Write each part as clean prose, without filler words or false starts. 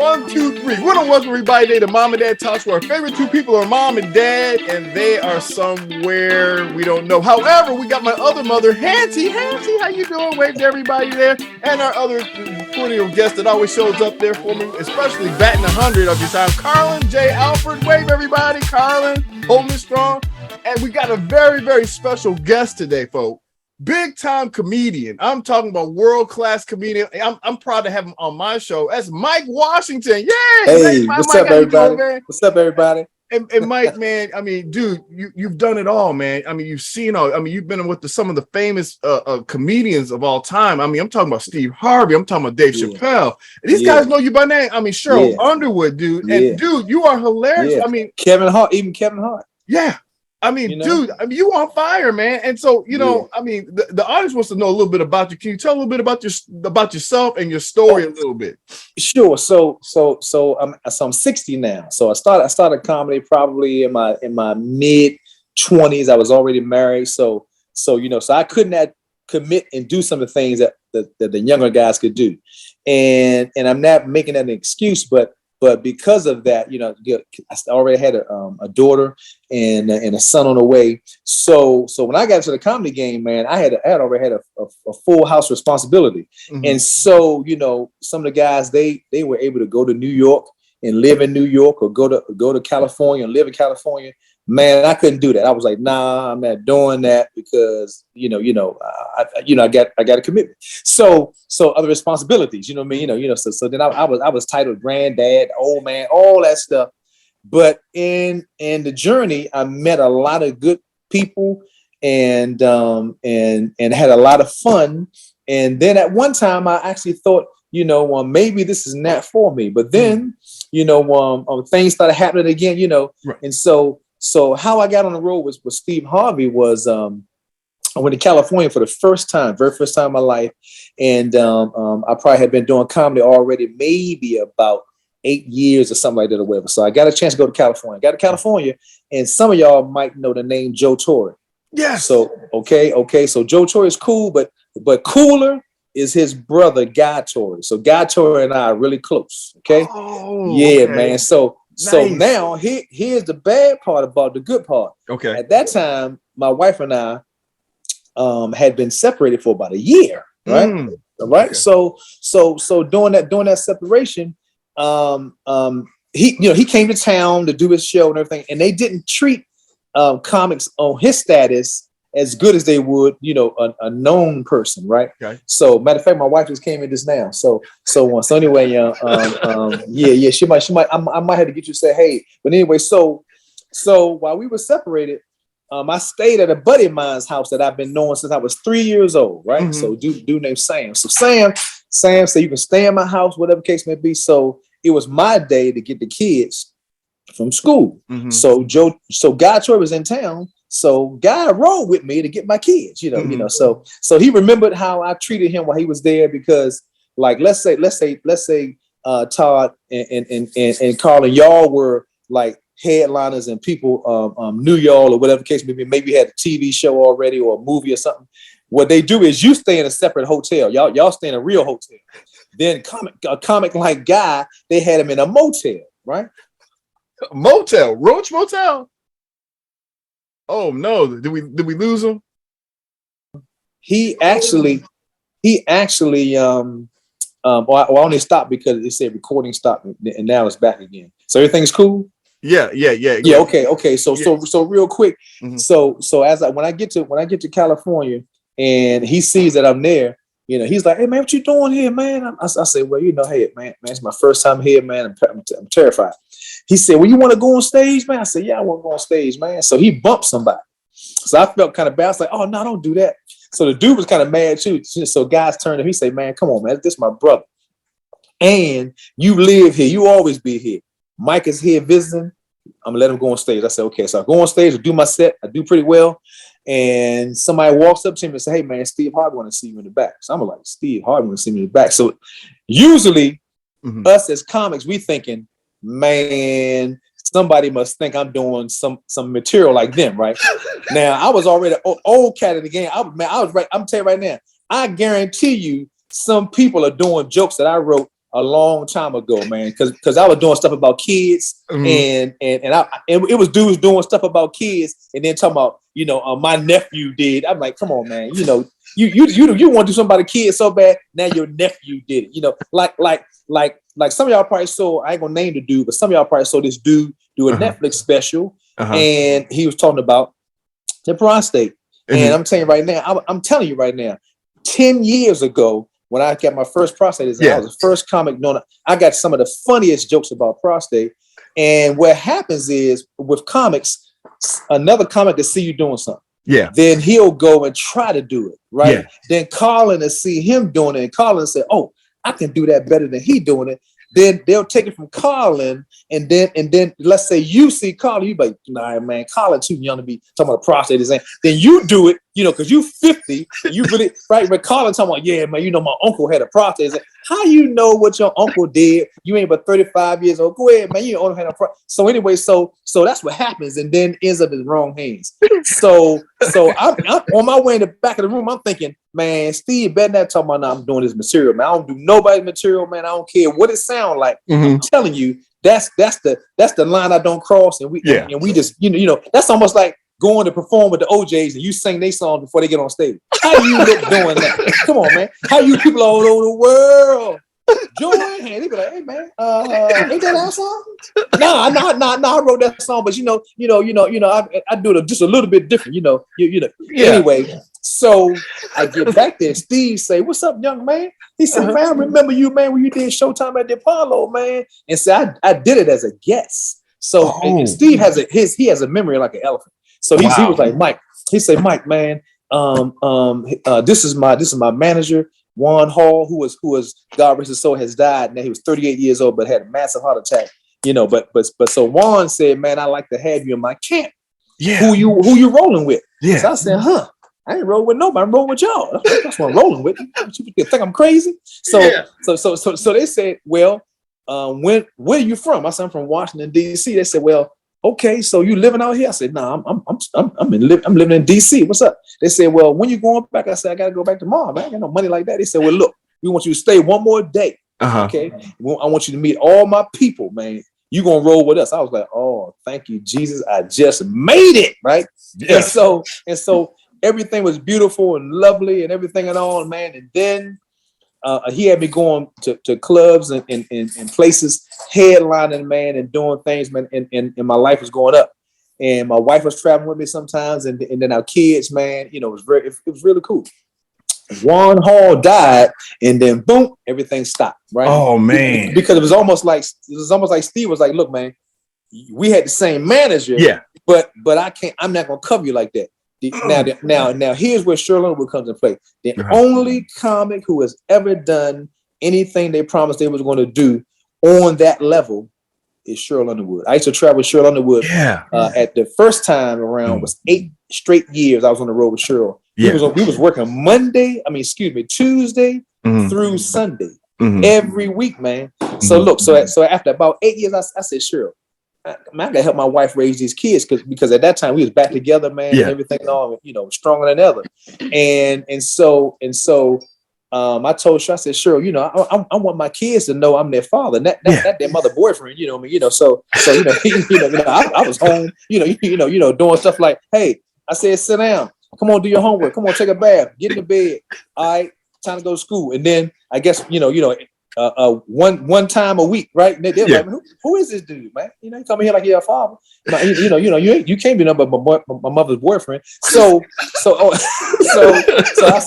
One, two, three. We're the ones where everybody day the mom and dad talks where our favorite two people are mom and dad, and they are somewhere we don't know. However, we got my other mother, Hantie. Hantie, how you doing? Wave to everybody there. And our other perennial guest that always shows up there for me, especially batting 100 of your time, Carlin J. Alfred. Wave everybody. Carlin, holding it strong. And we got a very, very special guest today, folks. Big time comedian. I'm talking about world-class comedian. I'm proud to have him on my show. That's Mike Washington. Yay! Hey, Mike, what's Mike, up, everybody? Doing, what's up, everybody? And Mike, man, I mean, dude, you've done it all, man. I mean, you've seen all. I mean, you've been with some of the famous comedians of all time. I mean, I'm talking about Steve Harvey. I'm talking about Dave Chappelle. And these guys know you by name. I mean, Cheryl Underwood, dude. And dude, you are hilarious. I mean, Kevin Hart, even Kevin Hart. Yeah. I mean, dude, I mean, you on fire, man. And so, I mean, the audience wants to know a little bit about you. Can you tell a little bit about yourself and your story a little bit? Sure. So I'm 60 now. So I started comedy probably in my mid 20s. I was already married. So I couldn't commit and do some of the things that the younger guys could do. And I'm not making that an excuse, but because of that, I already had a daughter and a son on the way. So when I got into the comedy game, man, I had already had a full house responsibility. Mm-hmm. And so, some of the guys, they were able to go to New York and live in New York, or go to California and live in California. Man, I couldn't do that. I was like, nah, I'm not doing that because, I got a commitment. So other responsibilities, you know what I mean? So then I was titled granddad, old man, all that stuff. But in the journey, I met a lot of good people and had a lot of fun. And then at one time I actually thought, maybe this is not for me. But then, things started happening again, right. And so how I got on the road with Steve Harvey was I went to California for the very first time in my life. And I probably had been doing comedy already maybe about 8 years or something like that or whatever. So I got a chance to go to California. Got to California, and some of y'all might know the name Joe Torre. Yeah. So okay. So Joe Torre is cool, but cooler is his brother Guy Torre. So Guy Torre and I are really close. Okay. Oh, yeah, okay. Man. So now here's the bad part about the good part. Okay. At that time, my wife and I had been separated for about a year. Right. Right. Okay. So during that separation, he came to town to do his show and everything, and they didn't treat comics on his status as good as they would, a known person, right? Okay. So, matter of fact, my wife just came in just now. So anyway, she might. I might have to get you to say hey, but anyway, so while we were separated, I stayed at a buddy of mine's house that I've been knowing since I was 3 years old, right? Mm-hmm. So, dude named Sam. So Sam said you can stay in my house, whatever case may be. So it was my day to get the kids from school. Mm-hmm. So Guy Troy was in town. So Guy rode with me to get my kids, mm-hmm. So he remembered how I treated him while he was there because, like, let's say Todd and Carlin, y'all were like headliners and people knew y'all or whatever case may be. Maybe you had a TV show already or a movie or something. What they do is you stay in a separate hotel. Y'all stay in a real hotel. Then a comic like Guy, they had him in a motel, right? Motel, Roach Motel. Oh no! Did we lose him? He actually. Well, I only stopped because it said recording stopped, and now it's back again. So everything's cool. Yeah. Okay. So real quick. Mm-hmm. So when I get to California, and he sees that I'm there, he's like, "Hey man, what you doing here, man?" I say, "Well, hey man, it's my first time here, man. I'm terrified." He said, "Well, you want to go on stage, man?" I said, "Yeah, I want to go on stage, man." So he bumped somebody. So I felt kind of bad. I was like, "Oh no, don't do that." So the dude was kind of mad too. So guys turned to him. He said, "Man, come on, man. This is my brother. And you live here. You always be here. Mike is here visiting. I'm gonna let him go on stage." I said, "Okay." So I go on stage, I do my set. I do pretty well. And somebody walks up to him and say, "Hey man, Steve Harvey want to see you in the back." So I'm like, "Steve Harvey want to see me in the back." So usually us as comics, we thinking, man, somebody must think I'm doing some material like them, right? Now I was already old cat in the game. I was right. I'm telling you right now, I guarantee you some people are doing jokes that I wrote a long time ago, man, because I was doing stuff about kids, and it was dudes doing stuff about kids, and then talking about, my nephew did. I'm like, come on, man, you want to do something about a kid so bad. Now your nephew did it, like some of y'all probably saw. I ain't gonna name the dude, but some of y'all probably saw this dude do a Netflix special, and he was talking about the prostate. And I'm telling you right now, 10 years ago, when I got my first prostate exam, I was the first comic known. I got some of the funniest jokes about prostate. And what happens is with comics, another comic will see you doing something. Yeah. Then he'll go and try to do it. Right. Yeah. Then Carlin will see him doing it. And Carlin will say, oh, I can do that better than he doing it. Then they'll take it from Carlin, and then let's say you see Carlin, you be like, nah, man, Carlin too young to be talking about prostate exam. Then you do it, because you 50, you really right. But Carlin talking about, yeah, man, my uncle had a prostate exam. How you know what your uncle did? You ain't but 35 years old. Go ahead, man. You don't have a prostate. So anyway, so that's what happens, and then ends up in the wrong hands. So I'm on my way in the back of the room. I'm thinking, man, Steve better not talking about, I'm doing this material, man. I don't do nobody's material, man. I don't care what it sounds like. I'm telling you, that's the line I don't cross. And we just, that's almost like going to perform with the OJs and you sing their songs before they get on stage. How you look doing that? Come on, man. How you people all over the world join hands? They be like, hey, man, ain't that our song? No, I wrote that song, but I do it just a little bit different, Anyway, so I get back there. Steve say, "What's up, young man?" He said, "Man, I remember you, man, when you did Showtime at the Apollo, man." And so I did it as a guest. So and Steve has a memory like an elephant. So he was like, Mike. He said, Mike, man, this is my manager, Juan Hall, who was God rest his soul, has died. Now he was 38 years old, but had a massive heart attack. But so Juan said, man, I'd like to have you in my camp. Yeah. Who you rolling with? Yeah. So I said, I ain't rolling with nobody. I'm rolling with y'all. That's what I'm rolling with. You think I'm crazy? So they said, well, where are you from? I said, I'm from Washington, D.C. They said, well, okay, so you living out here? I said, no, I'm living in D.C. What's up? They said, well, when you going back? I said, I got to go back tomorrow, man. I got no money like that. They said, well, look, we want you to stay one more day. Okay, I want you to meet all my people, man. You gonna roll with us? I was like, oh, thank you, Jesus. I just made it, right? Yes. And so everything was beautiful and lovely and everything and all, man. And then he had me going to clubs and places, headlining, man, and doing things, man. And my life was going up. And my wife was traveling with me sometimes, and then our kids, man, it was really cool. Juan Hall died, and then boom, everything stopped. Right? Oh man! Because it was almost like Steve was like, "Look, man, we had the same manager, but I can't. I'm not gonna cover you like that." Now, here's where Cheryl Underwood comes in play. The only comic who has ever done anything they promised they was going to do on that level is Cheryl Underwood. I used to travel with Cheryl Underwood. At the first time around was 8 straight years I was on the road with Cheryl. We was working Tuesday through Sunday every week, man. So look, so after about 8 years, I said, Cheryl, I gotta help my wife raise these kids because at that time we was back together, man, and everything and all, stronger than ever. And so I told her, I said, sure, I want my kids to know I'm their father, not their mother boyfriend, So I was home, doing stuff like, hey, I said, sit down, come on, do your homework, come on, take a bath, get in the bed, all right, time to go to school. And then I guess one time a week, right? They're like, who is this dude, man? You come here like you're a father. You can't be nothing but my mother's boyfriend. So I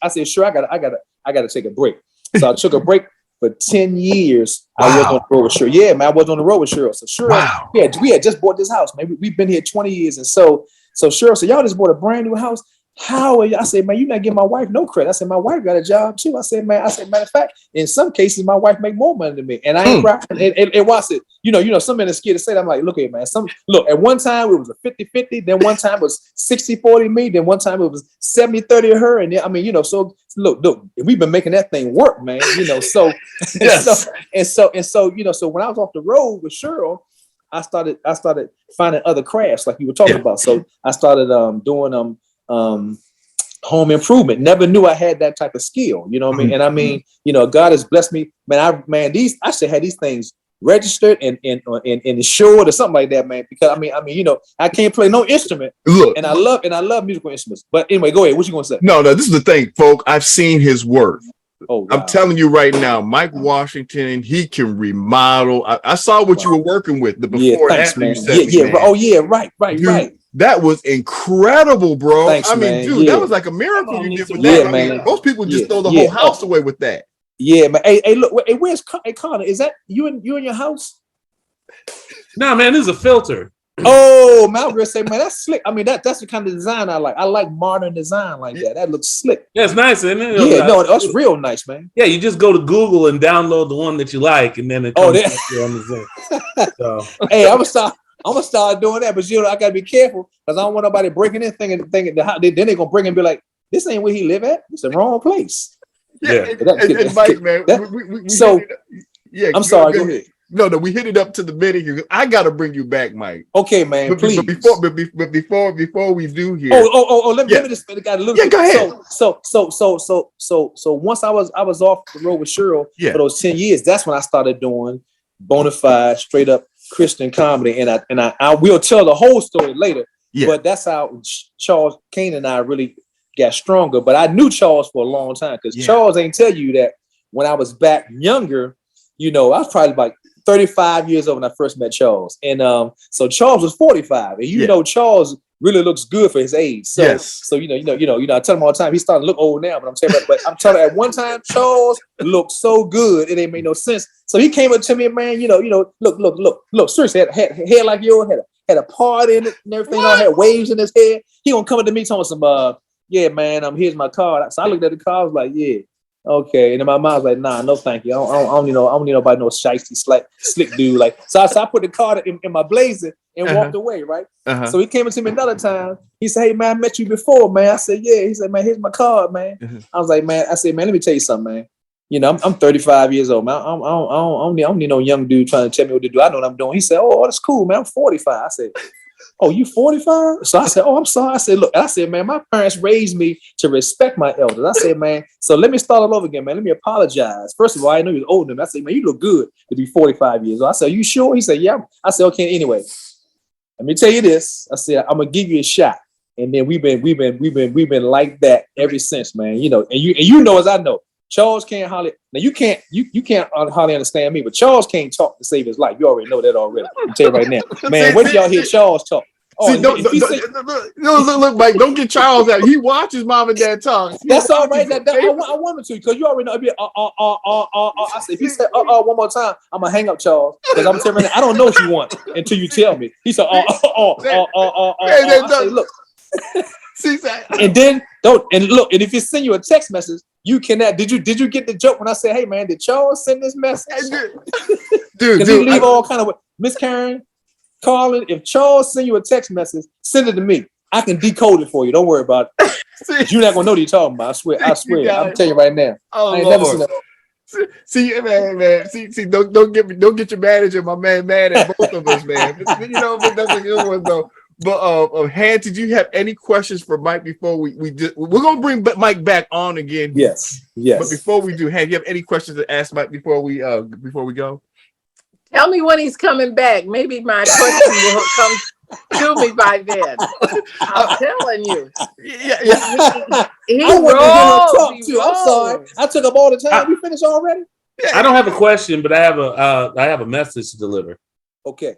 said, sure, I gotta take a break. So I took a break for 10 years. Wow. I was on the road with Cheryl. Yeah, man, I was on the road with Cheryl. So Cheryl, we had just bought this house, man. We've been here 20 years, and so Cheryl said, y'all just bought a brand new house. How are you? I said, man, you're not giving my wife no credit. I said, my wife got a job too. I said, matter of fact, in some cases, my wife make more money than me. And I ain't right. And watch it. Some men are scared to say that. I'm like, look here, man. At one time it was a 50-50. Then one time it was 60-40 me. Then one time it was 70-30 her. And then, so look, we've been making that thing work, man. So when I was off the road with Cheryl, I started finding other crafts like you were talking about. So I started doing home improvement. Never knew I had that type of skill. You know what I mean? And I mean, you know, God has blessed me. Man, I should have these things registered and insured or something like that, man. Because I mean, you know, I can't play no instrument. Look, and I love musical instruments. But anyway, go ahead. What you gonna say? No, this is the thing, folk. I've seen his work. Oh, wow. I'm telling you right now, Mike Washington, he can remodel. I saw what you were working with the before and after you said man. Oh yeah, right. Dude, that was incredible, bro. Thanks, I mean, man. dude, that was like a miracle you did with Yeah, that. man. I mean, most people just throw the whole house away with that. Yeah, man. Hey, look, where's Connor? Is that you in your house? No, man, this is a filter. Oh, man, I'm gonna say, man, that's slick. I mean, that's the kind of design I like. I like modern design like that. That looks slick. Yeah, it's nice, isn't it? Yeah, no, that's real nice, man. Yeah, you just go to Google and download the one that you like, and then it comes on the Zoom. So. Hey, I'm gonna start doing that, but you know, I gotta be careful because I don't want nobody breaking in thinking then they're gonna bring and be like, this ain't where he live at. It's the wrong place. Yeah. And Mike, man, I'm sorry. Go ahead. No, we hit it up to the minute here. I gotta bring you back, Mike. Okay, man. Please. But before we do here. Let me just got a little. Yeah, go ahead. So once I was off the road with Cheryl for those 10 years, that's when I started doing bona fide, straight up Christian comedy, and I will tell the whole story later. Yeah. But that's how Charles Kane and I really got stronger. But I knew Charles for a long time because Charles ain't tell you that when I was back younger. You know, I was probably like 35 years old when I first met Charles. And so Charles was 45. And you know, Charles really looks good for his age. So so you know, I tell him all the time, he's starting to look old now, but I'm telling you, at one time, Charles looked so good, it ain't made no sense. So he came up to me, man, look, seriously, had hair like yours, had a part in it and everything, had waves in his hair. He gonna come up to me telling some yeah, man, here's my card. So I looked at the card, I was like, yeah. Okay, and then my mom was like, "Nah, no, thank you. I don't need nobody, no shiesty, slick dude." Like, so I put the card in my blazer and walked away. Right. So he came up to me another time. He said, "Hey, man, I met you before, man." I said, "Yeah." He said, "Man, here's my card, man." I was like, "Man," I said, "Man, let me tell you something, man. You know, I'm 35 years old, man. I don't need no young dude trying to tell me what to do. I know what I'm doing." He said, "Oh, that's cool, man. I'm 45." I said, "Oh, you 45?" So I said, "Oh, I'm sorry." I said, "Look," I said, "Man, my parents raised me to respect my elders." I said, "Man, so let me start all over again, man. Let me apologize. First of all, I know you're older than me." I said, "Man, you look good to be 45 years old." I said, "Are you sure?" He said, "Yeah." I said, "Okay, anyway, let me tell you this." I said, "I'm gonna give you a shot." And then we've been like that ever since, man. You know, and you know as I know, Charles can't hardly. Now you can't hardly understand me, but Charles can't talk to save his life. You already know that already. I'm tell you right now, man. Wait till y'all hear Charles talk. Oh, look, Mike, don't get Charles out. He watches mom and dad talk. That's all right. I want him to, because you already know. I said, if he said one more time, I'm gonna hang up, Charles, because I'm telling you, I don't know what you want until you tell me. He said, I say, look. And then don't look. And if he send you a text message, you cannot. Did you get the joke when I said, "Hey, man, did Charles send this message?" Dude, he leave all kind of Miss Karen. Carlin, if Charles send you a text message, send it to me. I can decode it for you. Don't worry about it. You're not gonna know what you're talking about. I swear. I'm telling you right now. Oh, I ain't Lord. never seen that. See, man. See, don't get your manager, my man, mad at both of us, man. You know, but that's a good one though. But Han, did you have any questions for Mike before we did? We're gonna bring Mike back on again. Yes. But before we do, Han, you have any questions to ask Mike before we go? Tell me when he's coming back. Maybe my question will come to me by then. I'm telling you. Yeah. He I want to hear him talk too. rolls. I'm sorry. I took up all the time. We finished already? I don't have a question, but I have a message to deliver. Okay.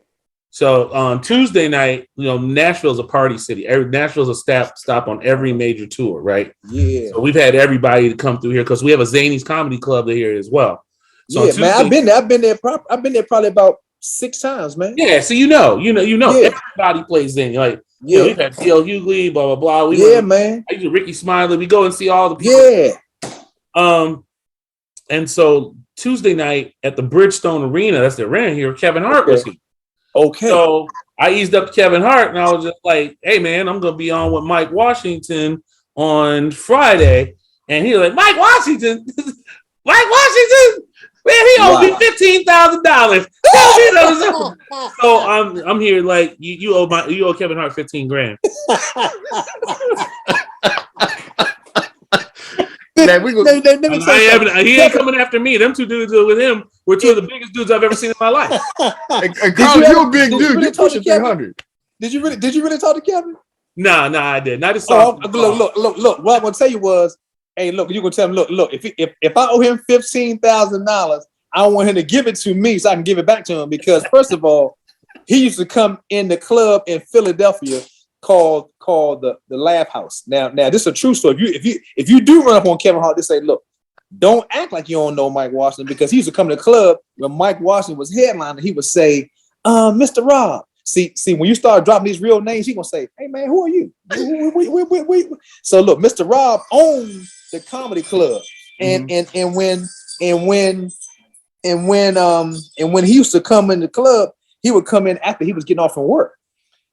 So on Tuesday night, you know, Nashville's a party city. Nashville's a stop on every major tour, right? Yeah. So we've had everybody to come through here because we have a Zany's Comedy Club here as well. So yeah, man, I've been there probably about 6 times, man. Yeah, so you know, everybody plays Zany. Like, you know, we've had D.L. Hughley, blah blah blah. Man. I used to Ricky Smiley. We go and see all the people. Yeah. And so Tuesday night at the Bridgestone Arena, that's the arena here, Kevin Hart was here. Okay. So I eased up to Kevin Hart and I was just like, "Hey man, I'm gonna be on with Mike Washington on Friday," and he was like, "Mike Washington, Mike Washington." Man, he owes me $15,000. So I'm here like you owe Kevin Hart $15,000. Man, we go. He ain't coming after me. Them two dudes with him were two of the biggest dudes I've ever seen in my life. And Carl, you're a big dude. You pushing 300. Did you really talk to Kevin? No, I didn't. I just saw. Look. What I'm gonna tell you was, hey, look, you gonna tell him, look. If I owe him $15,000, I want him to give it to me so I can give it back to him because first of all, he used to come in the club in Philadelphia called the Laugh House. Now this is a true story. If you do run up on Kevin Hart, they say, look, don't act like you don't know Mike Washington because he used to come to the club when Mike Washington was headlining. He would say, Mr. Rob. See, when you start dropping these real names, he gonna say, hey man, who are you? So look, Mr. Rob owned the comedy club, and when he used to come in the club, he would come in after he was getting off from work.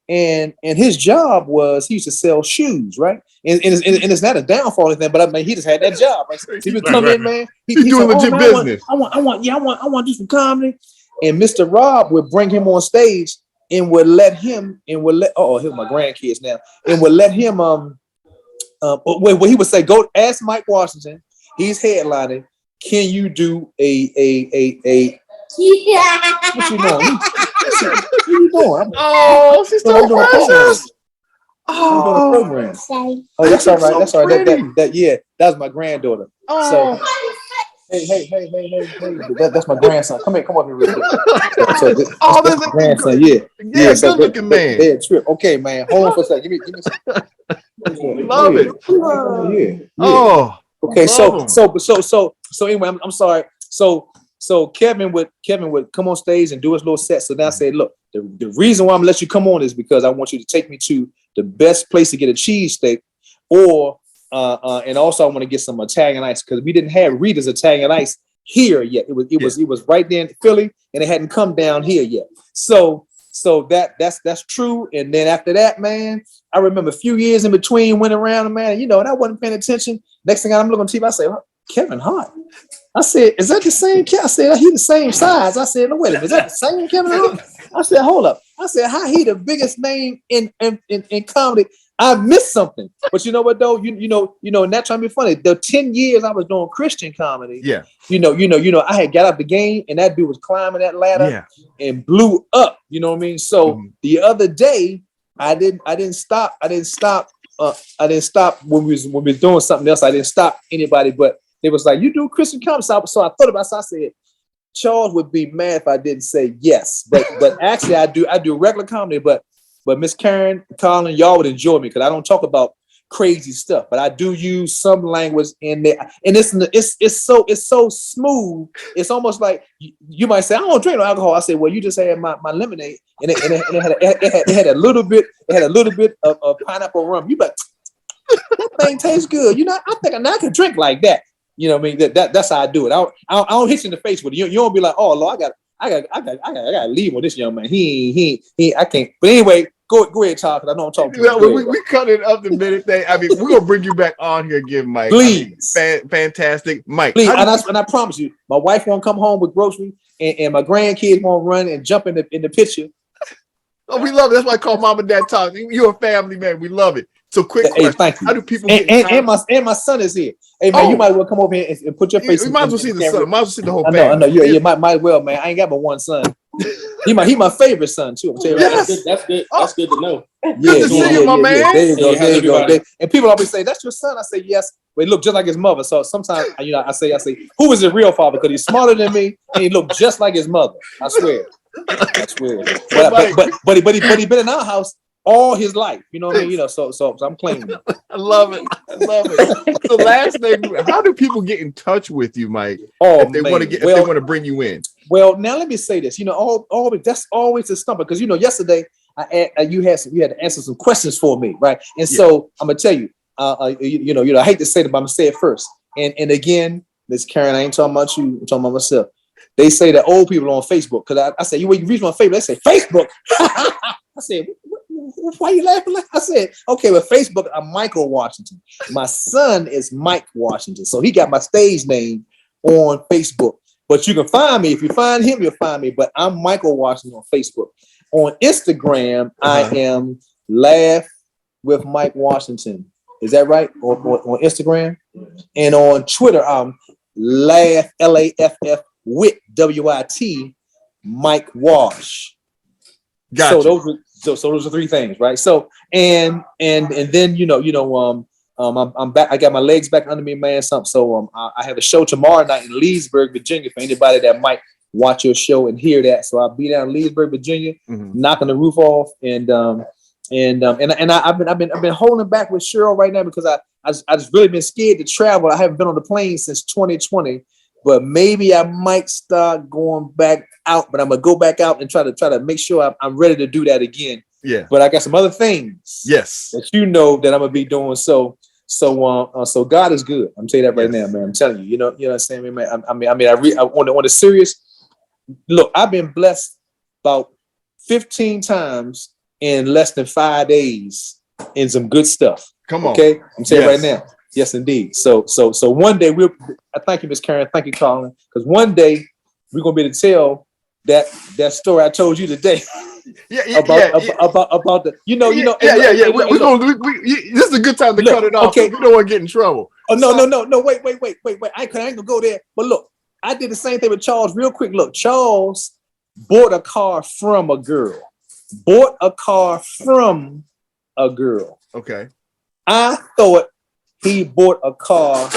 And his job was he used to sell shoes, right? And it's not a downfall or anything, but I mean he just had that job. Right? He would come in, man. He's doing legit business. I want to do some comedy. And Mr. Rob would bring him on stage and would let him here's my grandkids now, and would let him when he would say, go ask Mike Washington, he's headlining. Can you do a what you doing? What you doing? Oh, she's so precious. Oh, program. Oh, that's all right. That's all right. That was my granddaughter. Oh. So hey. That's my grandson. Come over here real quick. So that's my grandson. Yeah. So good looking man. Yeah, trip. Okay, man. Hold on for a second. Give me some. Love it. Yeah. Oh. Okay. So anyway, I'm sorry. So Kevin would come on stage and do his little set. So now I said, look, the reason why I'm gonna let you come on is because I want you to take me to the best place to get a cheesesteak, or and also I want to get some Italian ice because we didn't have Rita's Italian ice here yet. It was right there in Philly and it hadn't come down here yet. So that's true. And then after that, man, I remember a few years in between went around, man, and I wasn't paying attention. Next thing I'm looking on TV, I say, Kevin Hart. I said, is that the same Kevin? I said, he the same size. I said, no, wait a minute, is that the same Kevin Hart? I said, hold up. I said, how he the biggest name in comedy? I missed something. But you know what though? You know, not trying to be funny. The 10 years I was doing Christian comedy, I had got up the game and that dude was climbing that ladder and blew up. You know what I mean? So the other day, I didn't stop when we was doing something else. I didn't stop anybody, but it was like, you do Christian comedy. So I thought about it. So I said, Charles would be mad if I didn't say yes. But actually I do regular comedy, but Miss Karen, Carlin, y'all would enjoy me because I don't talk about crazy stuff, but I do use some language in there. And it's so smooth. It's almost like you might say, I don't drink no alcohol. I say, well, you just had my lemonade and it had a little bit of pineapple rum. You like, that thing tastes good. I think I can drink like that. You know what I mean? That's how I do it. I don't hit you in the face with it. You don't be like, oh Lord, I gotta leave on this young man. He I can't. But anyway, go ahead, Charles. I know I'm talking. We cut it up the minute thing. I mean, we're gonna bring you back on here again, Mike. Please, fantastic, Mike. Please, and I promise you, my wife won't come home with groceries, and my grandkids won't run and jump in the picture. Oh, we love it. That's why I call Mom and Dad Talk. You're a family man. We love it. So quick question. Thank you. How do people and my son is here. Hey man, you might well come over here and put your face. You might as well see the son. Might as well see the whole family. I know. Yeah, might as well, man. I ain't got but one son. He my favorite son too. I'm telling you. Yes. That's good. That's good to know. Good to see you, my man. There you go. And people always say, "That's your son." I say, "Yes." But he look just like his mother. So sometimes, I say, "Who is his real father?" Because he's smarter than me and he looked just like his mother. I swear. But he been in our house all his life, you know what I mean? So I'm claiming it. I love it. So last thing, how do people get in touch with you, Mike? Oh, if they want to bring you in. Well, now let me say this. That's always a stumper because yesterday you had to answer some questions for me, right? And so I'm gonna tell you, I hate to say it, but I'm gonna say it first. And again, Miss Karen, I ain't talking about you. I'm talking about myself. They say that old people are on Facebook because I say you reach my Facebook. They say Facebook. I said, why are you laughing? I said, okay, with Facebook, I'm Michael Washington. My son is Mike Washington. So he got my stage name on Facebook. But you can find me. If you find him, you'll find me. But I'm Michael Washington on Facebook. On Instagram, I am Laugh with Mike Washington. Is that right? On Instagram and on Twitter, laugh LAFF wit WIT Mike Wash. Gotcha. So those are three things, right? So and then I'm back. I got my legs back under me, man. So I have a show tomorrow night in Leesburg, Virginia. For anybody that might watch your show and hear that, so I'll be down in Leesburg, Virginia, knocking the roof off, and I've been holding back with Cheryl right now because I just really been scared to travel. I haven't been on the plane since 2020, but maybe I might start going back out. But I'm gonna go back out and try to make sure I'm ready to do that again. Yeah. But I got some other things. Yes. That that I'm gonna be doing. So God is good. I'm telling you that right now, man. I'm telling you. You know what I'm saying, man. I mean, on the serious. Look, I've been blessed about 15 times in less than 5 days in some good stuff. Come on. Okay. I'm saying right now. Yes, indeed. So one day I thank you, Miss Karen. Thank you, Carlin. Because one day we're gonna be able to tell that story I told you today. About the We're gonna. This is a good time to cut it off. Okay, we don't want to get in trouble. Oh no! Wait! I ain't gonna go there. But look, I did the same thing with Charles. Real quick, look, Charles bought a car from a girl. Okay. I thought he bought a car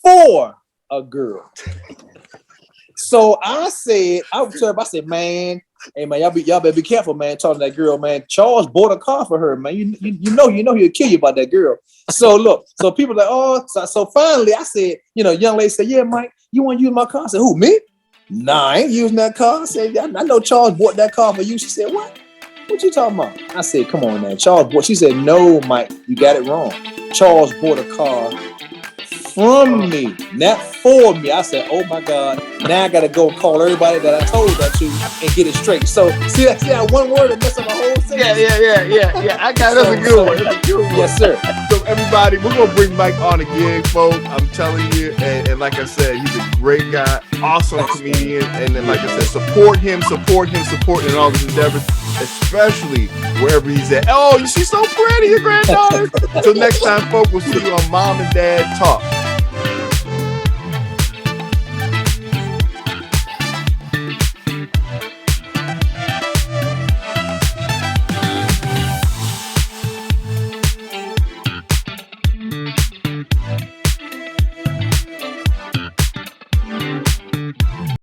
for a girl. So I said, I said, man, hey man, y'all better be careful, man, talking to that girl, man. Charles bought a car for her, man. You know he'll kill you about that girl. So look, so people are like, oh, so finally I said, young lady said, yeah, Mike, you want to use my car? I said, who, me? Nah, I ain't using that car. I said, I know Charles bought that car for you. She said, what? What you talking about? I said, come on, man. Charles bought. She said, no, Mike, you got it wrong. Charles bought a car from me, not for me. I said, oh my God, now I gotta go and call everybody that I told that to and get it straight. So see that one word that messed up my whole sentence. Yeah. I got that's a good one. Yes, sir. So everybody, we're gonna bring Mike on again, folks. I'm telling you, and like I said, he's a great guy, awesome comedian, and then like I said, support him in all his endeavors, especially wherever he's at. Oh, she's so pretty, your granddaughter. Till next time, folks, we'll see you on Mom and Dad Talk.